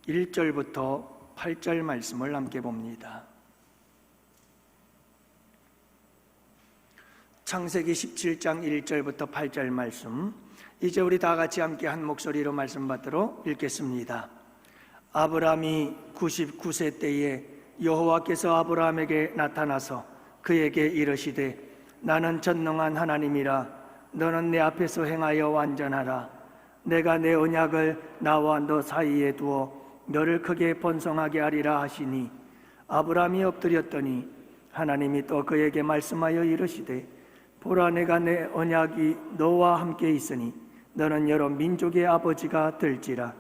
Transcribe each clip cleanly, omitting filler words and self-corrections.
1절부터 8절 말씀을 함께 봅니다. 창세기 17장 1절부터 8절 말씀, 이제 우리 다 같이 함께 한 목소리로 말씀 받도록 읽겠습니다. 아브라함이 99세 때에 여호와께서 아브라함에게 나타나서 그에게 이르시되 나는 전능한 하나님이라. 너는 내 앞에서 행하여 완전하라. 내가 내 언약을 나와 너 사이에 두어 너를 크게 번성하게 하리라 하시니, 아브라함이 엎드렸더니 하나님이 또 그에게 말씀하여 이르시되 보라, 내가 내 언약이 너와 함께 있으니 너는 여러 민족의 아버지가 될지라.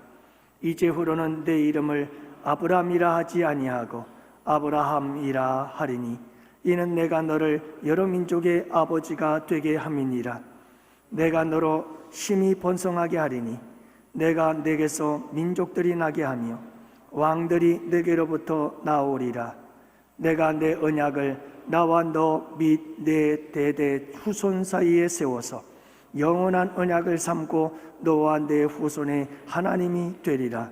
이제후로는 내 이름을 아브라함이라 하지 아니하고 아브라함이라 하리니 이는 내가 너를 여러 민족의 아버지가 되게 함이니라. 내가 너로 심히 번성하게 하리니 내가 내게서 민족들이 나게 하며 왕들이 내게로부터 나오리라. 내가 내 언약을 나와 너 및 내 대대 후손 사이에 세워서 영원한 언약을 삼고 너와 내 후손의 하나님이 되리라.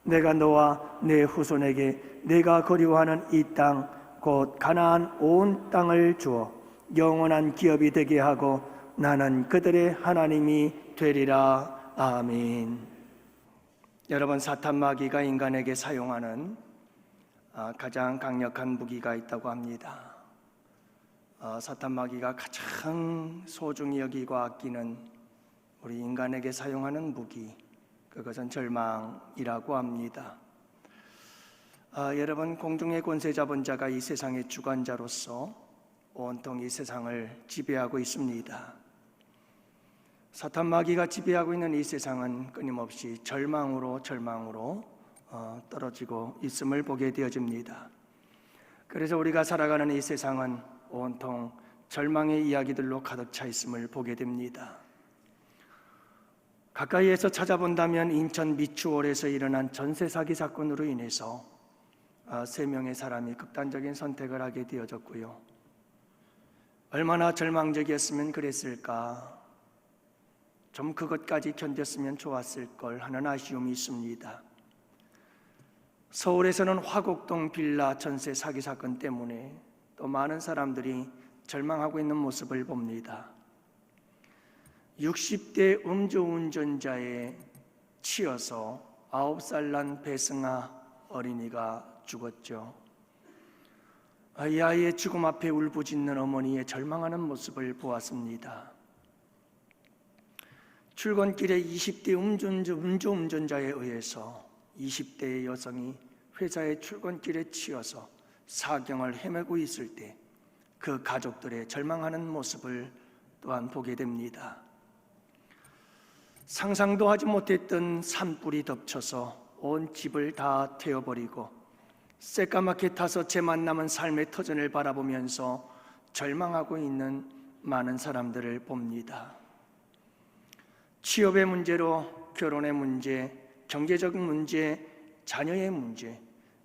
내가 너와 내 후손에게 내가 거류하는 이 땅 곧 가나안 온 땅을 주어 영원한 기업이 되게 하고 나는 그들의 하나님이 되리라. 아멘. 여러분, 사탄 마귀가 인간에게 사용하는 가장 강력한 무기가 있다고 합니다. 사탄 마귀가 가장 소중히 여기고 아끼는 우리 인간에게 사용하는 무기, 그것은 절망이라고 합니다. 여러분, 공중의 권세 잡은 자가 이 세상의 주관자로서 온통 이 세상을 지배하고 있습니다. 사탄 마귀가 지배하고 있는 이 세상은 끊임없이 절망으로 떨어지고 있음을 보게 되어집니다. 그래서 우리가 살아가는 이 세상은 온통 절망의 이야기들로 가득 차 있음을 보게 됩니다. 가까이에서 찾아본다면 인천 미추홀에서 일어난 전세 사기 사건으로 인해서 3명의 사람이 극단적인 선택을 하게 되어졌고요. 얼마나 절망적이었으면 그랬을까, 좀 그것까지 견뎠으면 좋았을 걸 하는 아쉬움이 있습니다. 서울에서는 화곡동 빌라 전세 사기 사건 때문에 또 많은 사람들이 절망하고 있는 모습을 봅니다. 60대 음주운전자에 치여서 9살 난 배승아 어린이가 죽었죠. 이 아이의 죽음 앞에 울부짖는 어머니의 절망하는 모습을 보았습니다. 출근길에 20대 음주운전자에 의해서 20대의 여성이 회사의 출근길에 치여서 사경을 헤매고 있을 때 그 가족들의 절망하는 모습을 또한 보게 됩니다. 상상도 하지 못했던 산불이 덮쳐서 온 집을 다 태워버리고 새까맣게 타서 재만 남은 삶의 터전을 바라보면서 절망하고 있는 많은 사람들을 봅니다. 취업의 문제로 결혼의 문제, 경제적인 문제, 자녀의 문제,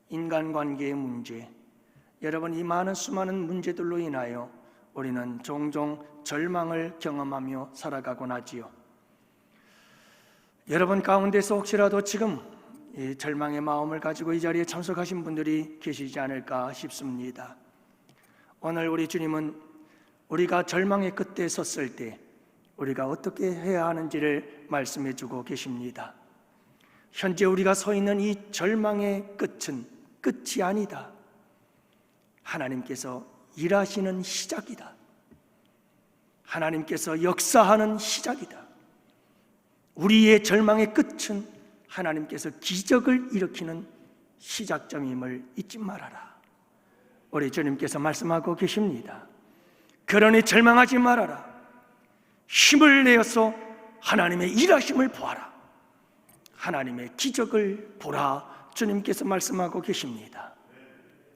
인간관계의 문제, 여러분, 이 많은 수많은 문제들로 인하여 우리는 종종 절망을 경험하며 살아가곤 하지요. 여러분 가운데서 혹시라도 지금 이 절망의 마음을 가지고 이 자리에 참석하신 분들이 계시지 않을까 싶습니다. 오늘 우리 주님은 우리가 절망의 끝에 섰을 때 우리가 어떻게 해야 하는지를 말씀해 주고 계십니다. 현재 우리가 서 있는 이 절망의 끝은 끝이 아니다. 하나님께서 일하시는 시작이다. 하나님께서 역사하는 시작이다. 우리의 절망의 끝은 하나님께서 기적을 일으키는 시작점임을 잊지 말아라. 우리 주님께서 말씀하고 계십니다. 그러니 절망하지 말아라. 힘을 내어서 하나님의 일하심을 보아라. 하나님의 기적을 보라. 주님께서 말씀하고 계십니다.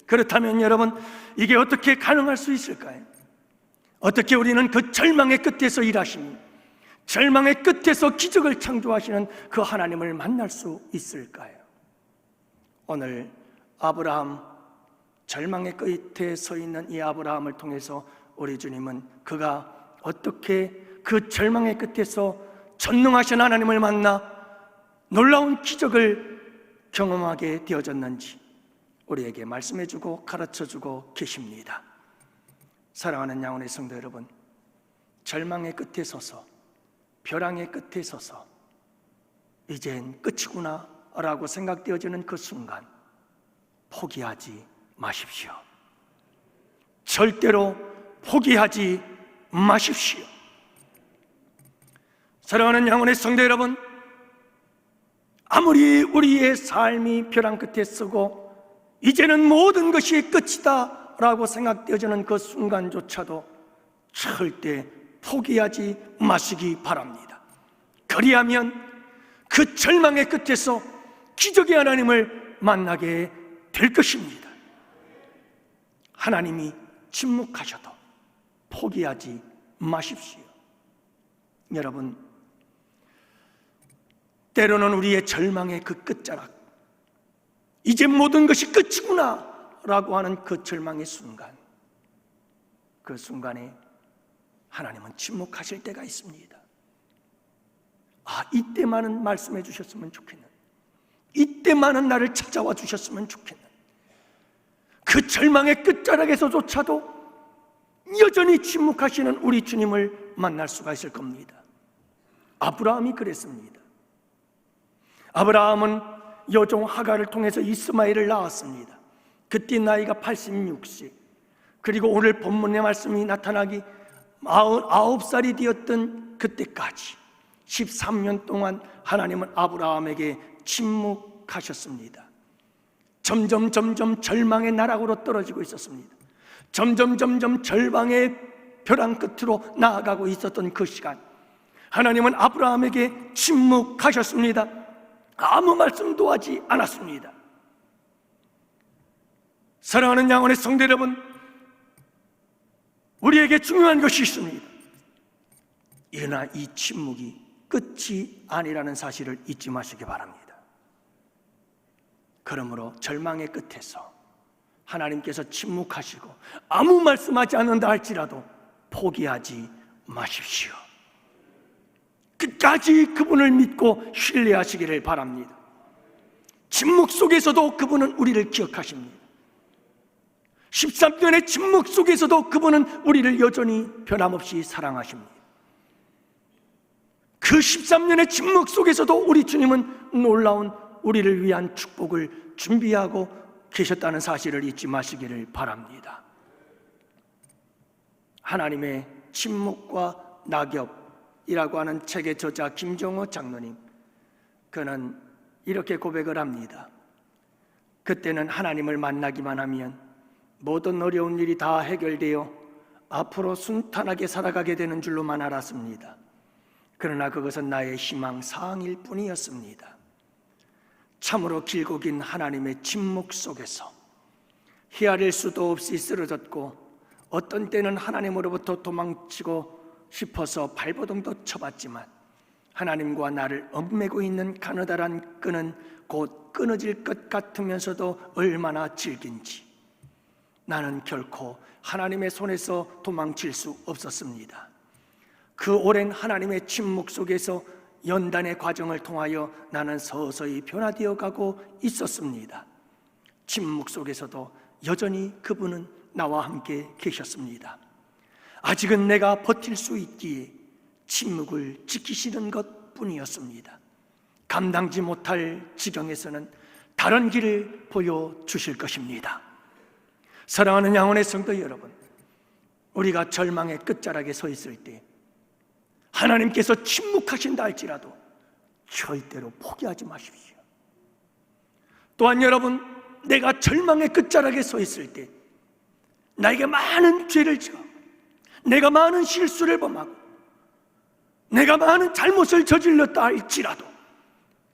그렇다면 여러분, 이게 어떻게 가능할 수 있을까요? 어떻게 우리는 그 절망의 끝에서 일하시니, 절망의 끝에서 기적을 창조하시는 그 하나님을 만날 수 있을까요? 오늘 아브라함, 절망의 끝에 서 있는 이 아브라함을 통해서 우리 주님은 그가 어떻게 그 절망의 끝에서 전능하신 하나님을 만나 놀라운 기적을 경험하게 되어졌는지 우리에게 말씀해주고 가르쳐주고 계십니다. 사랑하는 양혼의 성도 여러분, 절망의 끝에 서서, 벼랑의 끝에 서서 이젠 끝이구나 라고 생각되어지는 그 순간 포기하지 마십시오. 절대로 포기하지 마십시오. 사랑하는 양혼의 성도 여러분, 아무리 우리의 삶이 벼랑 끝에 서고 이제는 모든 것이 끝이다 라고 생각되어지는 그 순간조차도 절대 포기하지 마시기 바랍니다. 그리하면 그 절망의 끝에서 기적의 하나님을 만나게 될 것입니다. 하나님이 침묵하셔도 포기하지 마십시오. 여러분, 때로는 우리의 절망의 그 끝자락, 이제 모든 것이 끝이구나 라고 하는 그 절망의 순간, 그 순간에 하나님은 침묵하실 때가 있습니다. 이때만은 말씀해 주셨으면 좋겠는, 이때만은 나를 찾아와 주셨으면 좋겠는, 그 절망의 끝자락에서조차도 여전히 침묵하시는 우리 주님을 만날 수가 있을 겁니다. 아브라함이 그랬습니다. 아브라함은 여종 하갈을 통해서 이스마엘을 낳았습니다. 그때 나이가 86세, 그리고 오늘 본문의 말씀이 나타나기 49살이 되었던 그때까지 13년 동안 하나님은 아브라함에게 침묵하셨습니다. 점점 절망의 나락으로 떨어지고 있었습니다. 점점 절망의 벼랑 끝으로 나아가고 있었던 그 시간, 하나님은 아브라함에게 침묵하셨습니다. 아무 말씀도 하지 않았습니다. 사랑하는 양혼의 성도 여러분, 우리에게 중요한 것이 있습니다. 그러나 이 침묵이 끝이 아니라는 사실을 잊지 마시기 바랍니다. 그러므로 절망의 끝에서 하나님께서 침묵하시고 아무 말씀하지 않는다 할지라도 포기하지 마십시오. 끝까지 그분을 믿고 신뢰하시기를 바랍니다. 침묵 속에서도 그분은 우리를 기억하십니다. 13년의 침묵 속에서도 그분은 우리를 여전히 변함없이 사랑하십니다. 그 13년의 침묵 속에서도 우리 주님은 놀라운 우리를 위한 축복을 준비하고 계셨다는 사실을 잊지 마시기를 바랍니다. 하나님의 침묵과 낙엽이라고 하는 책의 저자 김정호 장로님, 그는 이렇게 고백을 합니다. 그때는 하나님을 만나기만 하면 모든 어려운 일이 다 해결되어 앞으로 순탄하게 살아가게 되는 줄로만 알았습니다. 그러나 그것은 나의 희망사항일 뿐이었습니다. 참으로 길고 긴 하나님의 침묵 속에서 헤아릴 수도 없이 쓰러졌고, 어떤 때는 하나님으로부터 도망치고 싶어서 발버둥도 쳐봤지만 하나님과 나를 얽매고 있는 가느다란 끈은 곧 끊어질 것 같으면서도 얼마나 질긴지 나는 결코 하나님의 손에서 도망칠 수 없었습니다. 그 오랜 하나님의 침묵 속에서 연단의 과정을 통하여 나는 서서히 변화되어 가고 있었습니다. 침묵 속에서도 여전히 그분은 나와 함께 계셨습니다. 아직은 내가 버틸 수 있기에 침묵을 지키시는 것 뿐이었습니다. 감당지 못할 지경에서는 다른 길을 보여주실 것입니다. 사랑하는 양혼의 성도 여러분, 우리가 절망의 끝자락에 서 있을 때 하나님께서 침묵하신다 할지라도 절대로 포기하지 마십시오. 또한 여러분, 내가 절망의 끝자락에 서 있을 때 나에게 많은 죄를 지어 내가 많은 실수를 범하고 내가 많은 잘못을 저질렀다 할지라도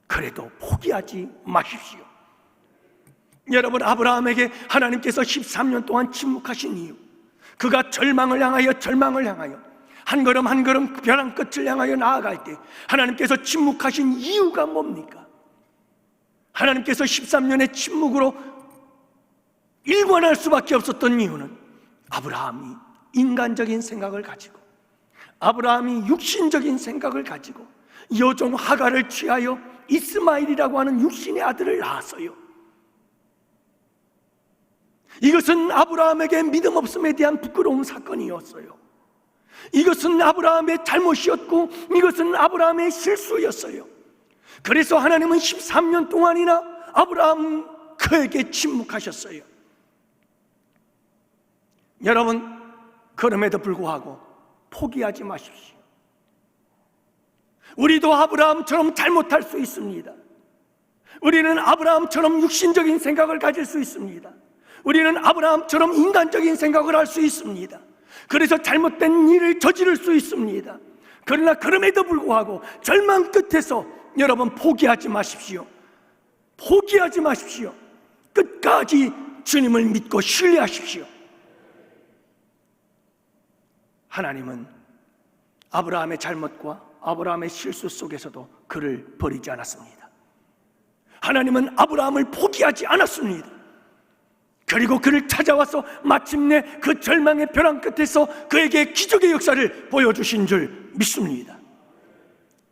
그래도 포기하지 마십시오. 여러분, 아브라함에게 하나님께서 13년 동안 침묵하신 이유, 그가 절망을 향하여 한 걸음 한 걸음 벼랑 끝을 향하여 나아갈 때 하나님께서 침묵하신 이유가 뭡니까? 하나님께서 13년의 침묵으로 일관할 수밖에 없었던 이유는 아브라함이 인간적인 생각을 가지고, 아브라함이 육신적인 생각을 가지고 여종 하갈을 취하여 이스마엘이라고 하는 육신의 아들을 낳았어요. 이것은 아브라함에게 믿음 없음에 대한 부끄러운 사건이었어요. 이것은 아브라함의 잘못이었고 이것은 아브라함의 실수였어요. 그래서 하나님은 13년 동안이나 아브라함 그에게 침묵하셨어요. 여러분, 그럼에도 불구하고 포기하지 마십시오. 우리도 아브라함처럼 잘못할 수 있습니다. 우리는 아브라함처럼 육신적인 생각을 가질 수 있습니다. 우리는 아브라함처럼 인간적인 생각을 할 수 있습니다. 그래서 잘못된 일을 저지를 수 있습니다. 그러나 그럼에도 불구하고 절망 끝에서 여러분 포기하지 마십시오. 포기하지 마십시오. 끝까지 주님을 믿고 신뢰하십시오. 하나님은 아브라함의 잘못과 아브라함의 실수 속에서도 그를 버리지 않았습니다. 하나님은 아브라함을 포기하지 않았습니다. 그리고 그를 찾아와서 마침내 그 절망의 벼랑 끝에서 그에게 기적의 역사를 보여주신 줄 믿습니다.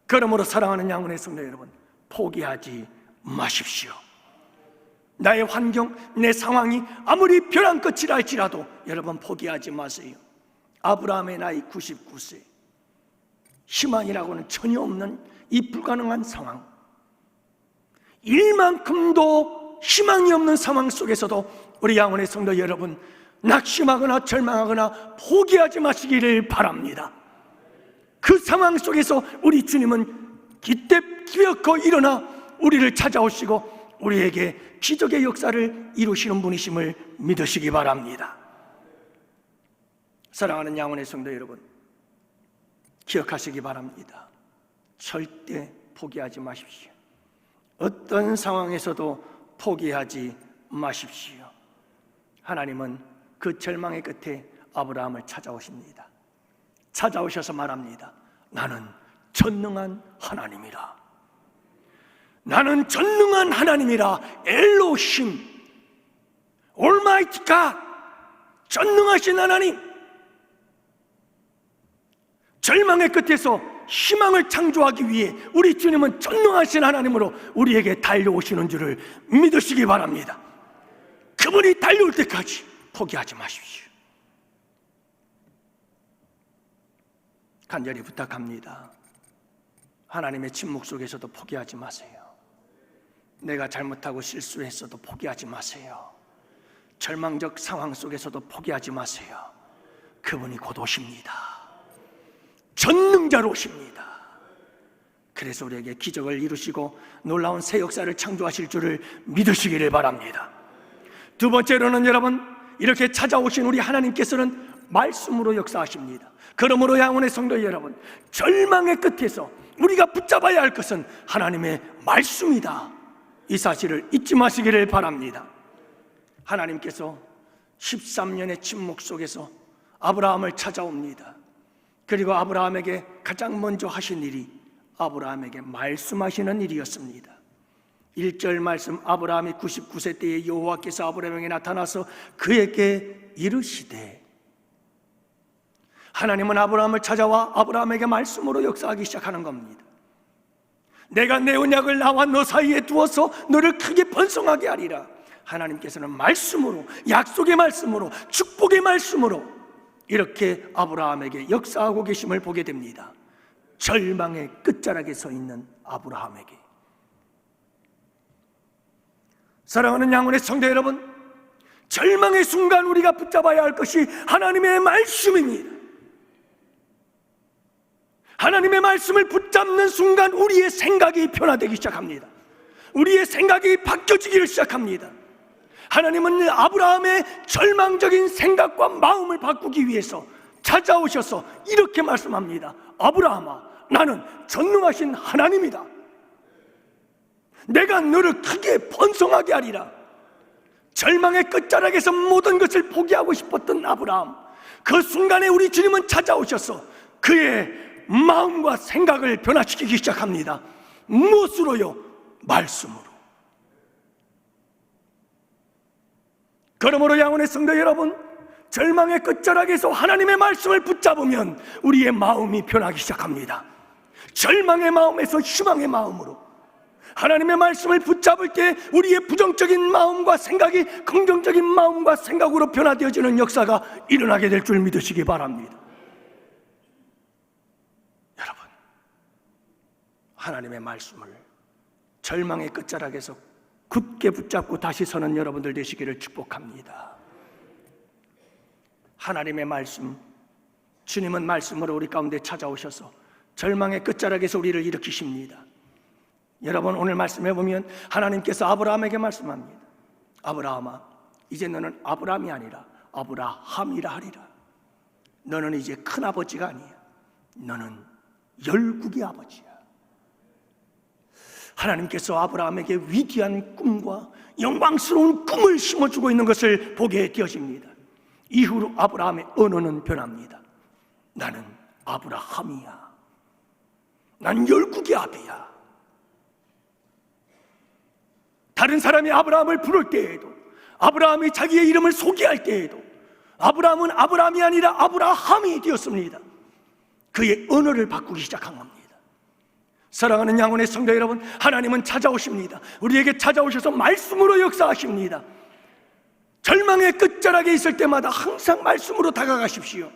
그러므로 사랑하는 양원의 성도 여러분, 포기하지 마십시오. 나의 환경, 내 상황이 아무리 벼랑 끝이라 할지라도 여러분 포기하지 마세요. 아브라함의 나이 99세, 희망이라고는 전혀 없는 이 불가능한 상황, 일만큼도 희망이 없는 상황 속에서도 우리 양원의 성도 여러분, 낙심하거나 절망하거나 포기하지 마시기를 바랍니다. 그 상황 속에서 우리 주님은 기어코 일어나 우리를 찾아오시고 우리에게 기적의 역사를 이루시는 분이심을 믿으시기 바랍니다. 사랑하는 양원의 성도 여러분, 기억하시기 바랍니다. 절대 포기하지 마십시오. 어떤 상황에서도 포기하지 마십시오. 하나님은 그 절망의 끝에 아브라함을 찾아오십니다. 찾아오셔서 말합니다. 나는 전능한 하나님이라. 나는 전능한 하나님이라. 엘로힘, 올마이티 갓, 전능하신 하나님. 절망의 끝에서 희망을 창조하기 위해 우리 주님은 전능하신 하나님으로 우리에게 달려오시는 줄을 믿으시기 바랍니다. 그분이 달려올 때까지 포기하지 마십시오. 간절히 부탁합니다. 하나님의 침묵 속에서도 포기하지 마세요. 내가 잘못하고 실수했어도 포기하지 마세요. 절망적 상황 속에서도 포기하지 마세요. 그분이 곧 오십니다. 전능자로 오십니다. 그래서 우리에게 기적을 이루시고 놀라운 새 역사를 창조하실 줄을 믿으시기를 바랍니다. 두 번째로는 여러분, 이렇게 찾아오신 우리 하나님께서는 말씀으로 역사하십니다. 그러므로 양원의 성도 여러분, 절망의 끝에서 우리가 붙잡아야 할 것은 하나님의 말씀이다. 이 사실을 잊지 마시기를 바랍니다. 하나님께서 13년의 침묵 속에서 아브라함을 찾아옵니다. 그리고 아브라함에게 가장 먼저 하신 일이 아브라함에게 말씀하시는 일이었습니다. 1절 말씀, 아브라함이 99세 때에 여호와께서 아브라함에게 나타나서 그에게 이르시되. 하나님은 아브라함을 찾아와 아브라함에게 말씀으로 역사하기 시작하는 겁니다. 내가 내 언약을 나와 너 사이에 두어서 너를 크게 번성하게 하리라. 하나님께서는 말씀으로, 약속의 말씀으로, 축복의 말씀으로 이렇게 아브라함에게 역사하고 계심을 보게 됩니다. 절망의 끝자락에 서 있는 아브라함에게. 사랑하는 양원의 성도 여러분, 절망의 순간 우리가 붙잡아야 할 것이 하나님의 말씀입니다. 하나님의 말씀을 붙잡는 순간 우리의 생각이 변화되기 시작합니다. 우리의 생각이 바뀌어지기를 시작합니다. 하나님은 아브라함의 절망적인 생각과 마음을 바꾸기 위해서 찾아오셔서 이렇게 말씀합니다. 아브라함아, 나는 전능하신 하나님이다. 내가 너를 크게 번성하게 하리라. 절망의 끝자락에서 모든 것을 포기하고 싶었던 아브라함, 그 순간에 우리 주님은 찾아오셔서 그의 마음과 생각을 변화시키기 시작합니다. 무엇으로요? 말씀으로. 그러므로 양원의 성도 여러분, 절망의 끝자락에서 하나님의 말씀을 붙잡으면 우리의 마음이 변하기 시작합니다. 절망의 마음에서 희망의 마음으로, 하나님의 말씀을 붙잡을 때 우리의 부정적인 마음과 생각이 긍정적인 마음과 생각으로 변화되어지는 역사가 일어나게 될 줄 믿으시기 바랍니다. 여러분, 하나님의 말씀을 절망의 끝자락에서 굳게 붙잡고 다시 서는 여러분들 되시기를 축복합니다. 하나님의 말씀, 주님은 말씀으로 우리 가운데 찾아오셔서 절망의 끝자락에서 우리를 일으키십니다. 여러분, 오늘 말씀해 보면 하나님께서 아브라함에게 말씀합니다. 아브라함아, 이제 너는 아브라함이 아니라 아브라함이라 하리라. 너는 이제 큰아버지가 아니야. 너는 열국의 아버지야. 하나님께서 아브라함에게 위대한 꿈과 영광스러운 꿈을 심어주고 있는 것을 보게 되어집니다. 이후로 아브라함의 언어는 변합니다. 나는 아브라함이야. 난 열국의 아비야. 다른 사람이 아브라함을 부를 때에도, 아브라함이 자기의 이름을 소개할 때에도 아브라함은 아브라함이 아니라 아브라함이 되었습니다. 그의 언어를 바꾸기 시작한 겁니다. 사랑하는 양원의 성도 여러분, 하나님은 찾아오십니다. 우리에게 찾아오셔서 말씀으로 역사하십니다. 절망의 끝자락에 있을 때마다 항상 말씀으로 다가가십시오.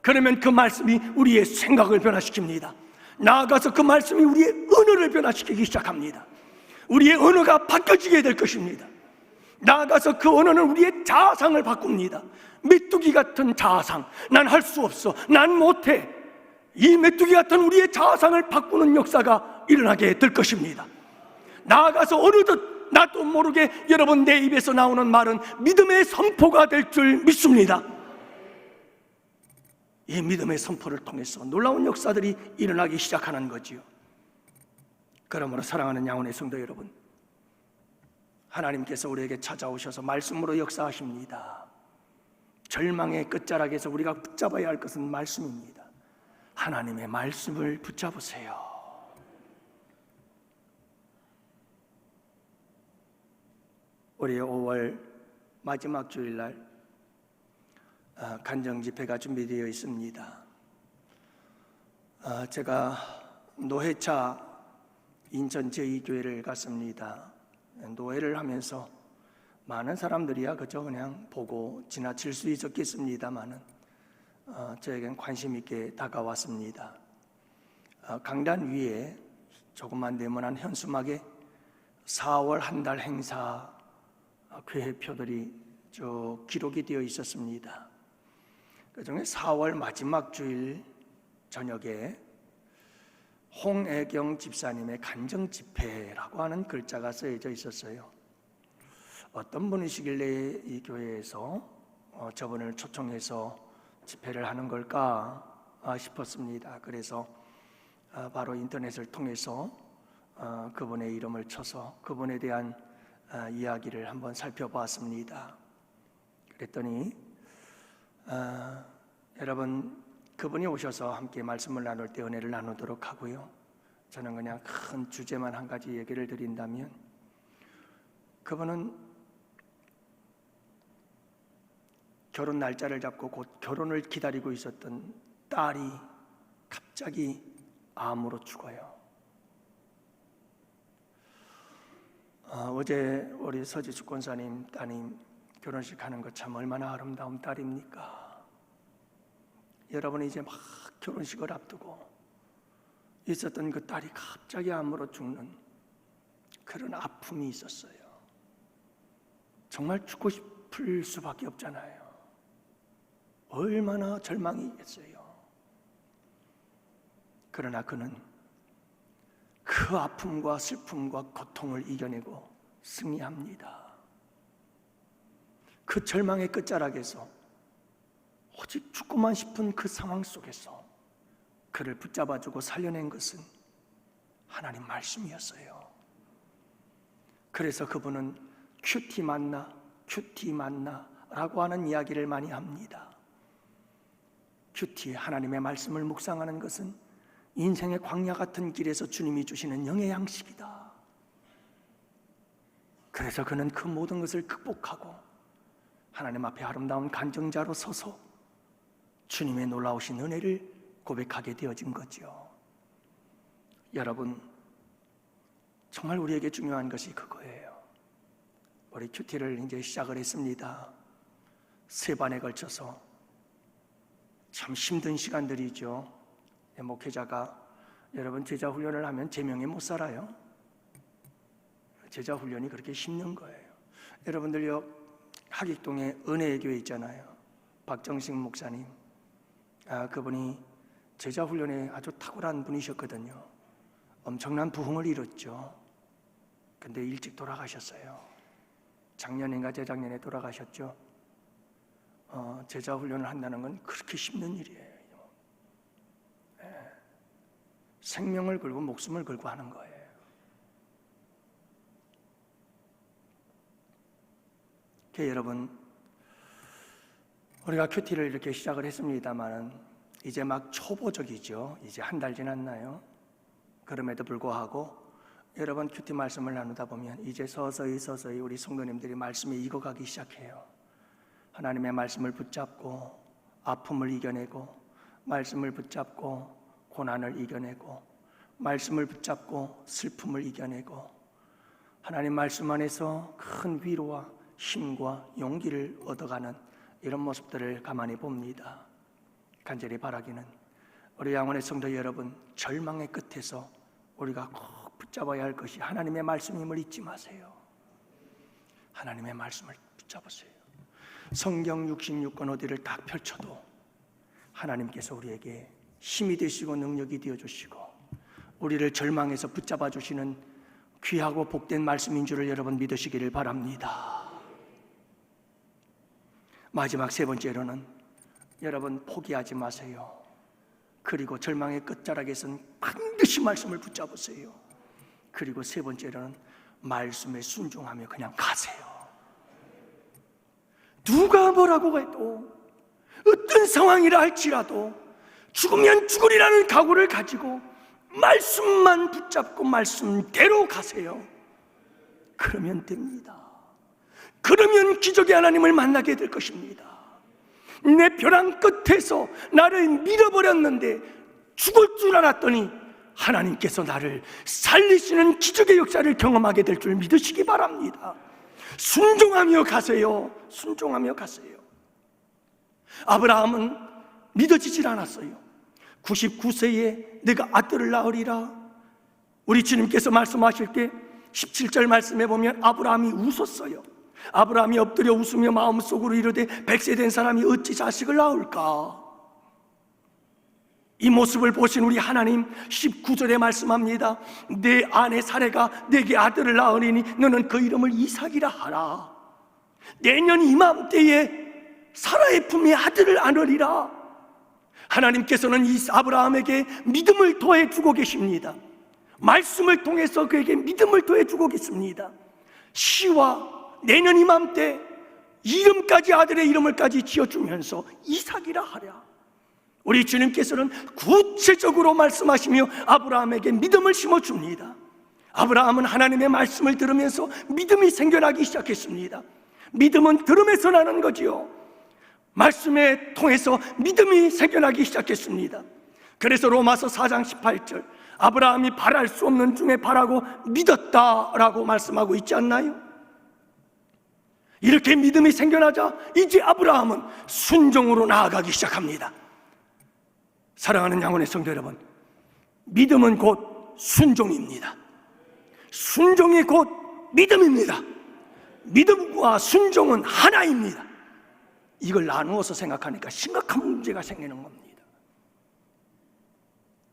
그러면 그 말씀이 우리의 생각을 변화시킵니다. 나아가서 그 말씀이 우리의 언어를 변화시키기 시작합니다. 우리의 언어가 바뀌어지게 될 것입니다. 나아가서 그 언어는 우리의 자아상을 바꿉니다. 메뚜기 같은 자아상, 난 할 수 없어, 난 못해, 이 메뚜기 같은 우리의 자아상을 바꾸는 역사가 일어나게 될 것입니다. 나아가서 어느덧 나도 모르게 여러분 내 입에서 나오는 말은 믿음의 선포가 될 줄 믿습니다. 이 믿음의 선포를 통해서 놀라운 역사들이 일어나기 시작하는 거지요. 그러므로 사랑하는 양원의 성도 여러분, 하나님께서 우리에게 찾아오셔서 말씀으로 역사하십니다. 절망의 끝자락에서 우리가 붙잡아야 할 것은 말씀입니다. 하나님의 말씀을 붙잡으세요. 올해 5월 마지막 주일날 간정집회가 준비되어 있습니다. 제가 노회차 인천 제2교회를 갔습니다. 노회를 하면서 많은 사람들이야 그저 그냥 보고 지나칠 수 있었겠습니다만은 저에겐 관심 있게 다가왔습니다. 강단 위에 조그만 네모난 현수막에 4월 한 달 행사 교회표들이 쭉 기록이 되어 있었습니다. 그중에 4월 마지막 주일 저녁에 홍애경 집사님의 간정집회라고 하는 글자가 쓰여져 있었어요. 어떤 분이시길래 이 교회에서 저분을 초청해서 집회를 하는 걸까 싶었습니다. 그래서 바로 인터넷을 통해서 그분의 이름을 쳐서 그분에 대한 이야기를 한번 살펴보았습니다. 그랬더니 여러분, 그분이 오셔서 함께 말씀을 나눌 때 은혜를 나누도록 하고요. 저는 그냥 큰 주제만 한 가지 얘기를 드린다면, 그분은 결혼 날짜를 잡고 곧 결혼을 기다리고 있었던 딸이 갑자기 암으로 죽어요. 어제 우리 서지숙 권사님 따님 결혼식 하는 것 참 얼마나 아름다운 딸입니까? 여러분이 이제 막 결혼식을 앞두고 있었던 그 딸이 갑자기 암으로 죽는 그런 아픔이 있었어요. 정말 죽고 싶을 수밖에 없잖아요. 얼마나 절망이 있겠어요. 그러나 그는 그 아픔과 슬픔과 고통을 이겨내고 승리합니다. 그 절망의 끝자락에서 오직 죽고만 싶은 그 상황 속에서 그를 붙잡아주고 살려낸 것은 하나님 말씀이었어요. 그래서 그분은 큐티 만나 라고 하는 이야기를 많이 합니다. 큐티, 하나님의 말씀을 묵상하는 것은 인생의 광야 같은 길에서 주님이 주시는 영의 양식이다. 그래서 그는 그 모든 것을 극복하고 하나님 앞에 아름다운 간증자로 서서 주님의 놀라우신 은혜를 고백하게 되어진 거죠. 여러분, 정말 우리에게 중요한 것이 그거예요. 우리 큐티를 이제 시작을 했습니다. 3반에 걸쳐서 참 힘든 시간들이죠. 목회자가 여러분 제자 훈련을 하면 제명에 못 살아요. 제자 훈련이 그렇게 힘든 거예요. 여러분들요, 하객동에 은혜의 교회 있잖아요. 박정식 목사님, 그분이 제자 훈련에 아주 탁월한 분이셨거든요. 엄청난 부흥을 이뤘죠. 근데 일찍 돌아가셨어요. 작년인가 재작년에 돌아가셨죠. 제자 훈련을 한다는 건 그렇게 힘든 일이에요. 생명을 걸고 목숨을 걸고 하는 거예요. 여러분, 우리가 큐티를 이렇게 시작을 했습니다만 이제 막 초보적이죠. 이제 한 달 지났나요? 그럼에도 불구하고 여러분 큐티 말씀을 나누다 보면 이제 서서히 우리 성도님들이 말씀에 익어가기 시작해요. 하나님의 말씀을 붙잡고 아픔을 이겨내고, 말씀을 붙잡고 고난을 이겨내고, 말씀을 붙잡고 슬픔을 이겨내고, 하나님 말씀 안에서 큰 위로와 힘과 용기를 얻어가는 이런 모습들을 가만히 봅니다. 간절히 바라기는 우리 양원의 성도 여러분, 절망의 끝에서 우리가 꼭 붙잡아야 할 것이 하나님의 말씀임을 잊지 마세요. 하나님의 말씀을 붙잡으세요. 성경 66권 어디를 딱 펼쳐도 하나님께서 우리에게 힘이 되시고 능력이 되어주시고 우리를 절망에서 붙잡아 주시는 귀하고 복된 말씀인 줄을 여러분 믿으시기를 바랍니다. 마지막 3번째로는 여러분 포기하지 마세요. 그리고 절망의 끝자락에서는 반드시 말씀을 붙잡으세요. 그리고 3번째로는 말씀에 순종하며 그냥 가세요. 누가 뭐라고 해도, 어떤 상황이라 할지라도 죽으면 죽으리라는 각오를 가지고 말씀만 붙잡고 말씀대로 가세요. 그러면 됩니다. 그러면 기적의 하나님을 만나게 될 것입니다. 내 벼랑 끝에서 나를 밀어버렸는데 죽을 줄 알았더니 하나님께서 나를 살리시는 기적의 역사를 경험하게 될 줄 믿으시기 바랍니다. 순종하며 가세요. 순종하며 가세요. 아브라함은 믿어지질 않았어요. 99세에 내가 아들을 낳으리라. 우리 주님께서 말씀하실 때 17절 말씀에 보면 아브라함이 웃었어요. 아브라함이 엎드려 웃으며 마음속으로 이르되 100세 된 사람이 어찌 자식을 낳을까? 이 모습을 보신 우리 하나님 19절에 말씀합니다. 내 아내 사레가 내게 아들을 낳으리니 너는 그 이름을 이삭이라 하라. 내년 이맘때에 사라의 품에 아들을 안으리라. 하나님께서는 이 아브라함에게 믿음을 더해주고 계십니다. 말씀을 통해서 그에게 믿음을 더해주고 계십니다. 시와 내년 이맘때 이름까지, 아들의 이름을까지 지어주면서 이삭이라 하랴. 우리 주님께서는 구체적으로 말씀하시며 아브라함에게 믿음을 심어줍니다. 아브라함은 하나님의 말씀을 들으면서 믿음이 생겨나기 시작했습니다. 믿음은 들음에서 나는 거지요. 말씀에 통해서 믿음이 생겨나기 시작했습니다. 그래서 로마서 4장 18절 아브라함이 바랄 수 없는 중에 바라고 믿었다라고 말씀하고 있지 않나요? 이렇게 믿음이 생겨나자 이제 아브라함은 순종으로 나아가기 시작합니다. 사랑하는 양원의 성도 여러분, 믿음은 곧 순종입니다. 순종이 곧 믿음입니다. 믿음과 순종은 하나입니다. 이걸 나누어서 생각하니까 심각한 문제가 생기는 겁니다.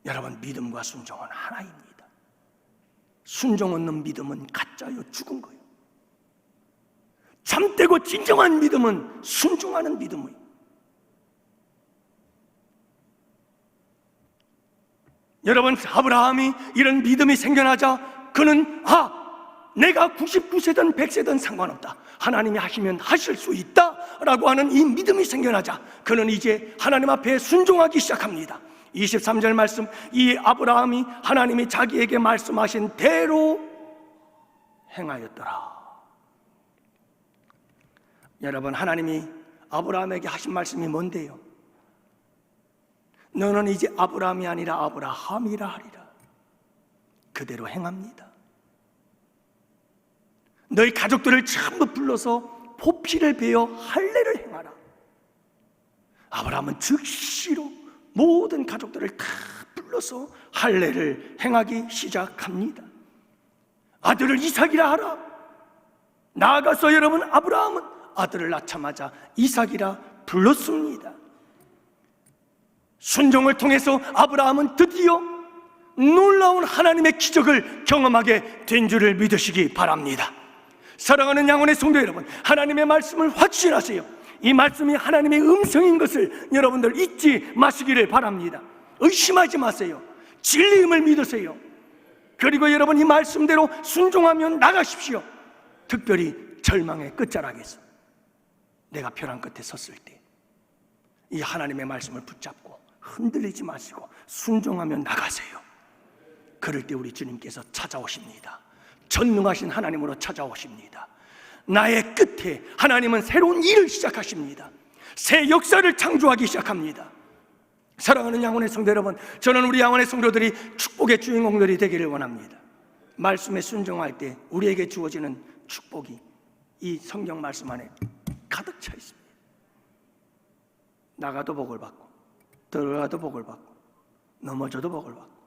여러분, 믿음과 순종은 하나입니다. 순종 없는 믿음은 가짜요, 죽은 거예요. 참되고 진정한 믿음은 순종하는 믿음이에요. 여러분, 아브라함이 이런 믿음이 생겨나자 그는 내가 99세든 100세든 상관없다, 하나님이 하시면 하실 수 있다 라고 하는 이 믿음이 생겨나자 그는 이제 하나님 앞에 순종하기 시작합니다. 23절 말씀, 이 아브라함이 하나님이 자기에게 말씀하신 대로 행하였더라. 여러분, 하나님이 아브라함에게 하신 말씀이 뭔데요? 너는 이제 아브라함이 아니라 아브라함이라 하리라. 그대로 행합니다. 너희 가족들을 전부 불러서 포피를 베어 할례를 행하라. 아브라함은 즉시로 모든 가족들을 다 불러서 할례를 행하기 시작합니다. 아들을 이삭이라 하라. 나아가서 여러분, 아브라함은 아들을 낳자마자 이삭이라 불렀습니다. 순종을 통해서 아브라함은 드디어 놀라운 하나님의 기적을 경험하게 된 줄을 믿으시기 바랍니다. 사랑하는 양원의 성도 여러분, 하나님의 말씀을 확신하세요. 이 말씀이 하나님의 음성인 것을 여러분들 잊지 마시기를 바랍니다. 의심하지 마세요. 진리임을 믿으세요. 그리고 여러분, 이 말씀대로 순종하며 나가십시오. 특별히 절망의 끝자락에서 내가 벼랑 끝에 섰을 때 이 하나님의 말씀을 붙잡고 흔들리지 마시고 순종하며 나가세요. 그럴 때 우리 주님께서 찾아오십니다. 전능하신 하나님으로 찾아오십니다. 나의 끝에 하나님은 새로운 일을 시작하십니다. 새 역사를 창조하기 시작합니다. 사랑하는 양원의 성도 여러분, 저는 우리 양원의 성도들이 축복의 주인공들이 되기를 원합니다. 말씀에 순종할 때 우리에게 주어지는 축복이 이 성경 말씀 안에 가득 차 있습니다. 나가도 복을 받고, 들어가도 복을 받고, 넘어져도 복을 받고,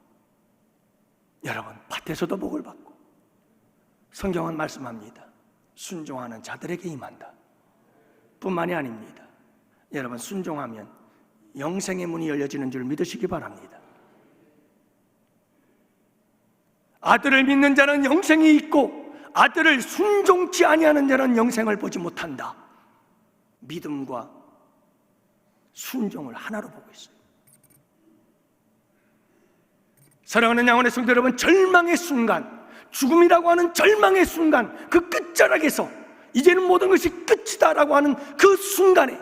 여러분 밭에서도 복을 받고. 성경은 말씀합니다. 순종하는 자들에게 임한다 뿐만이 아닙니다. 여러분, 순종하면 영생의 문이 열려지는 줄 믿으시기 바랍니다. 아들을 믿는 자는 영생이 있고 아들을 순종치 아니하는 자는 영생을 보지 못한다. 믿음과 순종을 하나로 보고 있어요. 사랑하는 양원의 성도 여러분, 절망의 순간, 죽음이라고 하는 절망의 순간, 그 끝자락에서 이제는 모든 것이 끝이다라고 하는 그 순간에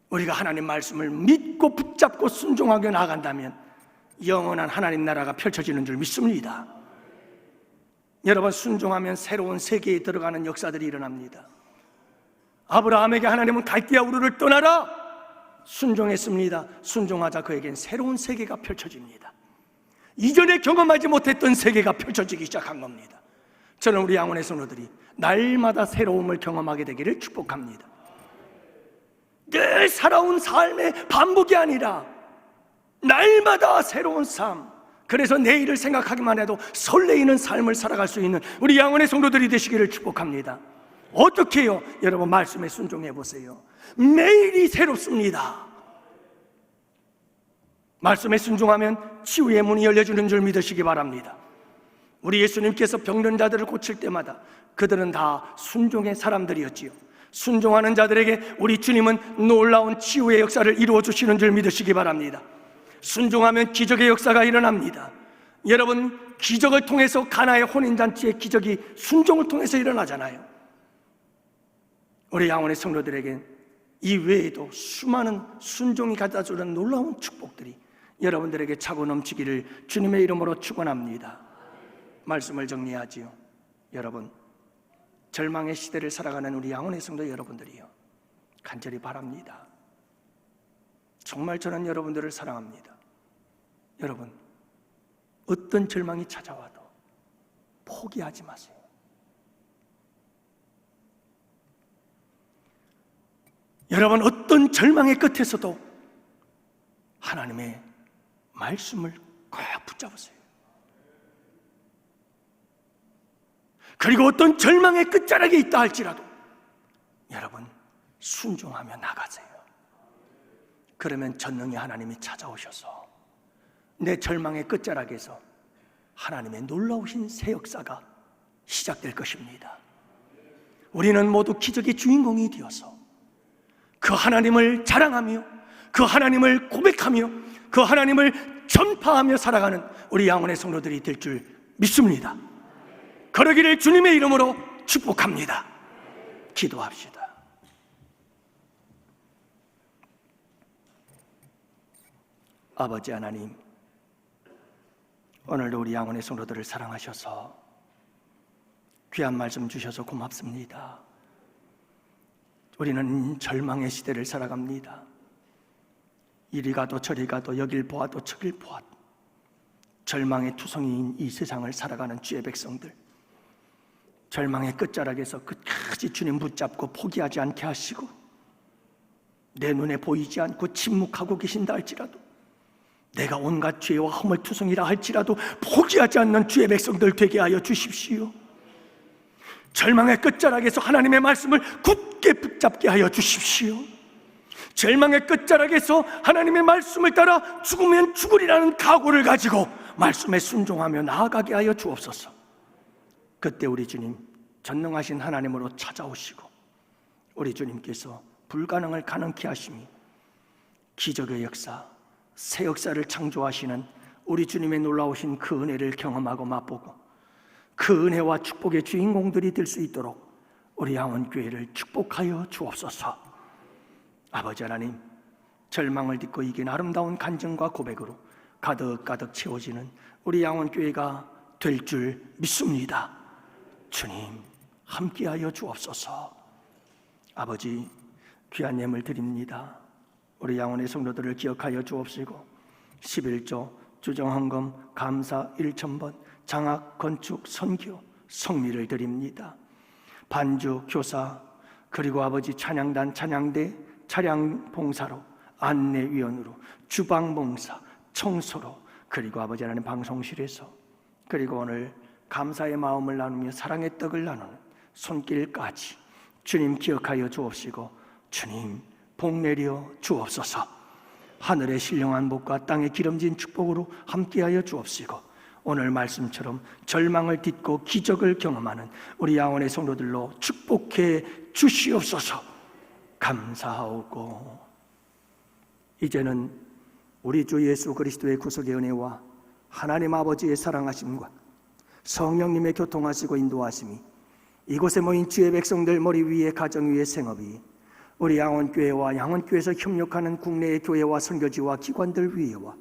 우리가 하나님 말씀을 믿고 붙잡고 순종하게 나간다면 영원한 하나님 나라가 펼쳐지는 줄 믿습니다. 여러분, 순종하면 새로운 세계에 들어가는 역사들이 일어납니다. 아브라함에게 하나님은 갈대아 우르를 떠나라 순종했습니다. 순종하자 그에겐 새로운 세계가 펼쳐집니다. 이전에 경험하지 못했던 세계가 펼쳐지기 시작한 겁니다. 저는 우리 양원의 성도들이 날마다 새로움을 경험하게 되기를 축복합니다. 늘 살아온 삶의 반복이 아니라 날마다 새로운 삶, 그래서 내일을 생각하기만 해도 설레이는 삶을 살아갈 수 있는 우리 양원의 성도들이 되시기를 축복합니다. 어떻게 해요? 여러분, 말씀에 순종해 보세요. 매일이 새롭습니다. 말씀에 순종하면 치유의 문이 열려주는 줄 믿으시기 바랍니다. 우리 예수님께서 병든 자들을 고칠 때마다 그들은 다 순종의 사람들이었지요. 순종하는 자들에게 우리 주님은 놀라운 치유의 역사를 이루어 주시는 줄 믿으시기 바랍니다. 순종하면 기적의 역사가 일어납니다. 여러분, 기적을 통해서 가나의 혼인잔치의 기적이 순종을 통해서 일어나잖아요. 우리 양원의 성도들에게 이 외에도 수많은 순종이 갖다주는 놀라운 축복들이 여러분들에게 차고 넘치기를 주님의 이름으로 축원합니다. 말씀을 정리하지요. 여러분, 절망의 시대를 살아가는 우리 양원의 성도 여러분들이요, 간절히 바랍니다. 정말 저는 여러분들을 사랑합니다. 여러분, 어떤 절망이 찾아와도 포기하지 마세요. 여러분, 어떤 절망의 끝에서도 하나님의 말씀을 꼭 붙잡으세요. 그리고 어떤 절망의 끝자락에 있다 할지라도 여러분, 순종하며 나가세요. 그러면 전능의 하나님이 찾아오셔서 내 절망의 끝자락에서 하나님의 놀라우신 새 역사가 시작될 것입니다. 우리는 모두 기적의 주인공이 되어서 그 하나님을 자랑하며 그 하나님을 고백하며 그 하나님을 전파하며 살아가는 우리 양원의 성도들이 될 줄 믿습니다. 그러기를 주님의 이름으로 축복합니다. 기도합시다. 아버지 하나님, 오늘도 우리 양원의 성도들을 사랑하셔서 귀한 말씀 주셔서 고맙습니다. 우리는 절망의 시대를 살아갑니다. 이리 가도 저리 가도 여길 보아도 저길 보아도 절망의 투성이인 이 세상을 살아가는 주의 백성들, 절망의 끝자락에서 끝까지 주님 붙잡고 포기하지 않게 하시고, 내 눈에 보이지 않고 침묵하고 계신다 할지라도, 내가 온갖 죄와 허물투성이라 할지라도 포기하지 않는 주의 백성들 되게 하여 주십시오. 절망의 끝자락에서 하나님의 말씀을 굳게 붙잡게 하여 주십시오. 절망의 끝자락에서 하나님의 말씀을 따라 죽으면 죽으리라는 각오를 가지고 말씀에 순종하며 나아가게 하여 주옵소서. 그때 우리 주님 전능하신 하나님으로 찾아오시고, 우리 주님께서 불가능을 가능케 하시니 기적의 역사, 새 역사를 창조하시는 우리 주님의 놀라우신 그 은혜를 경험하고 맛보고 그 은혜와 축복의 주인공들이 될 수 있도록 우리 양원교회를 축복하여 주옵소서. 아버지 하나님, 절망을 딛고 이긴 아름다운 간증과 고백으로 가득가득 채워지는 우리 양원교회가 될 줄 믿습니다. 주님 함께하여 주옵소서. 아버지, 귀한 예물 드립니다. 우리 양원의 성도들을 기억하여 주옵시고 11조 주정헌금 감사 1,000번 장학 건축 선교 성미를 드립니다. 반주 교사, 그리고 아버지 찬양단 찬양대 차량 봉사로, 안내위원으로, 주방봉사 청소로, 그리고 아버지 하나님 방송실에서, 그리고 오늘 감사의 마음을 나누며 사랑의 떡을 나누는 손길까지 주님 기억하여 주옵시고 주님 복 내려 주옵소서. 하늘의 신령한 복과 땅의 기름진 축복으로 함께하여 주옵시고 오늘 말씀처럼 절망을 딛고 기적을 경험하는 우리 양원의 성도들로 축복해 주시옵소서. 감사하오고 이제는 우리 주 예수 그리스도의 구속의 은혜와 하나님 아버지의 사랑하심과 성령님의 교통하시고 인도하심이 이곳에 모인 주의 백성들 머리 위에 가정 위에 생업이 우리 양원교회와 양원교회에서 협력하는 국내의 교회와 선교지와 기관들 위에와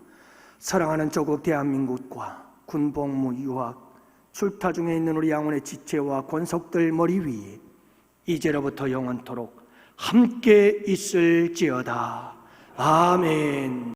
사랑하는 조국 대한민국과 군복무 유학 출타 중에 있는 우리 양원의 지체와 권속들 머리 위에 이제로부터 영원토록 함께 있을지어다. 아멘.